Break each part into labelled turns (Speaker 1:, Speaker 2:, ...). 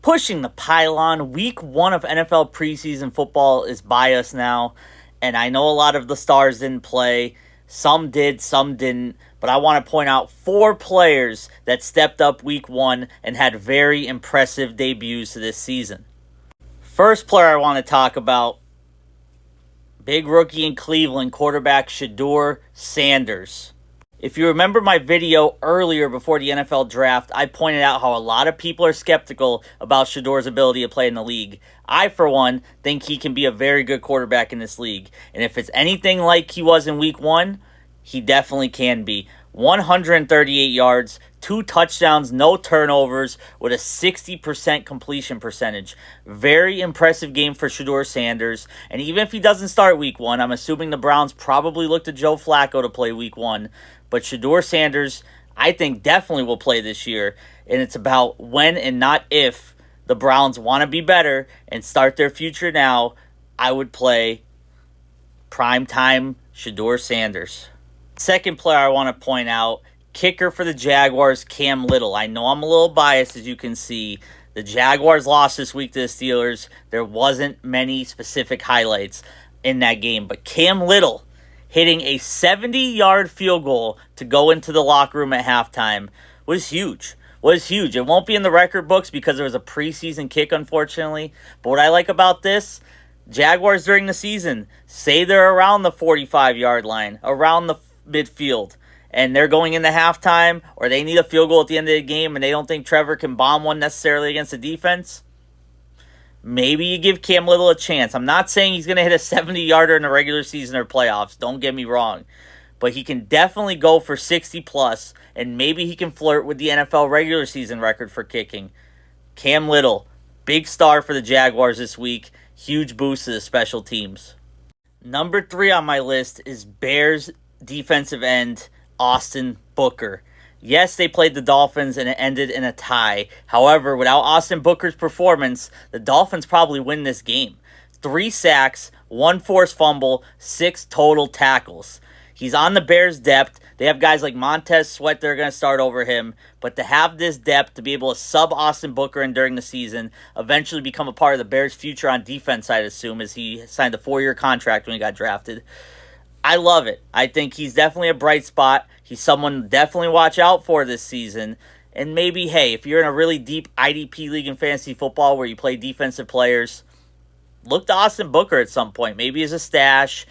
Speaker 1: Pushing the Pylon. Week 1 of NFL preseason football is by us now, and I know a lot of the stars didn't play. Some did, some didn't, but I want to point out 4 players that stepped up week 1 and had very impressive debuts this season. First player I want to talk about, big rookie in Cleveland, quarterback Shedeur Sanders. If you remember my video earlier before the NFL draft, I pointed out how a lot of people are skeptical about Shedeur's ability to play in the league. I, for one, think he can be a very good quarterback in this league. And if it's anything like he was in week 1, he definitely can be. 138 yards, 2 touchdowns, no turnovers, with a 60% completion percentage. Very impressive game for Shedeur Sanders. And even if he doesn't start week 1, I'm assuming the Browns probably look to Joe Flacco to play week 1. But Shedeur Sanders, I think, definitely will play this year. And it's about when and not if the Browns want to be better and start their future now. I would play primetime Shedeur Sanders. Second player I want to point out, kicker for the Jaguars, Cam Little. I know I'm a little biased, as you can see. The Jaguars lost this week to the Steelers. There wasn't many specific highlights in that game. But Cam Little hitting a 70-yard field goal to go into the locker room at halftime was huge. It won't be in the record books because there was a preseason kick, unfortunately. But what I like about this, Jaguars during the season, say they're around the 45-yard line, around the midfield, and they're going into halftime, or they need a field goal at the end of the game, and they don't think Trevor can bomb one necessarily against the defense, maybe you give Cam Little a chance. I'm not saying he's going to hit a 70-yarder in the regular season or playoffs. Don't get me wrong. But he can definitely go for 60+, and maybe he can flirt with the NFL regular season record for kicking. Cam Little, big star for the Jaguars this week. Huge boost to the special teams. Number 3 on my list is Bears defensive end Austin Booker. Yes, they played the Dolphins and it ended in a tie. However, without Austin Booker's performance, the Dolphins probably win this game. 3 sacks, 1 forced fumble, 6 total tackles. He's on the Bears' depth. They have guys like Montez Sweat that are going to start over him. But to have this depth, to be able to sub Austin Booker in during the season, eventually become a part of the Bears' future on defense, I'd assume, as he signed a 4-year contract when he got drafted. I love it. I think he's definitely a bright spot. He's someone to definitely watch out for this season. And maybe, hey, if you're in a really deep IDP league in fantasy football where you play defensive players, look to Austin Booker at some point. Maybe as a stash.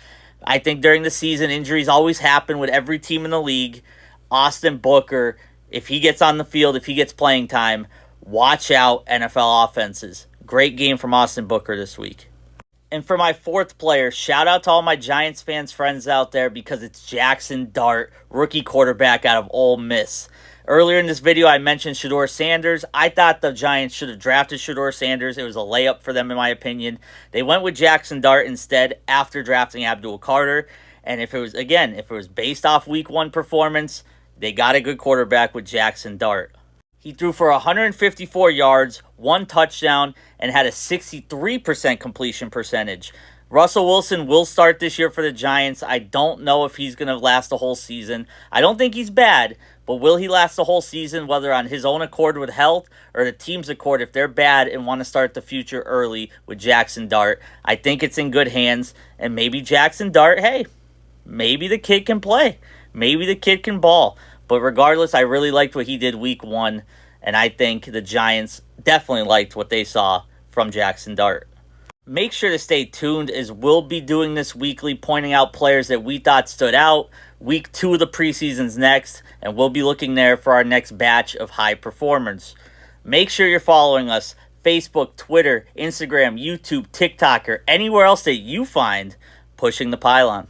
Speaker 1: I think during the season, injuries always happen with every team in the league. Austin Booker, if he gets on the field, if he gets playing time, watch out NFL offenses. Great game from Austin Booker this week. And for my 4th player, shout out to all my Giants fans friends out there because it's Jackson Dart, rookie quarterback out of Ole Miss. Earlier in this video, I mentioned Shedeur Sanders. I thought the Giants should have drafted Shedeur Sanders. It was a layup for them, in my opinion. They went with Jackson Dart instead after drafting Abdul Carter. And if it was based off week 1 performance, they got a good quarterback with Jackson Dart. He threw for 154 yards, 1 touchdown, and had a 63% completion percentage. Russell Wilson will start this year for the Giants. I don't know if he's going to last the whole season. I don't think he's bad, but will he last the whole season, whether on his own accord with health or the team's accord if they're bad and want to start the future early with Jackson Dart? I think it's in good hands, and maybe Jackson Dart, hey, maybe the kid can play. Maybe the kid can ball. But regardless, I really liked what he did week 1, and I think the Giants definitely liked what they saw from Jackson Dart. Make sure to stay tuned, as we'll be doing this weekly, pointing out players that we thought stood out. Week 2 of the preseason's next, and we'll be looking there for our next batch of high performers. Make sure you're following us, Facebook, Twitter, Instagram, YouTube, TikTok, or anywhere else that you find Pushing the Pylon.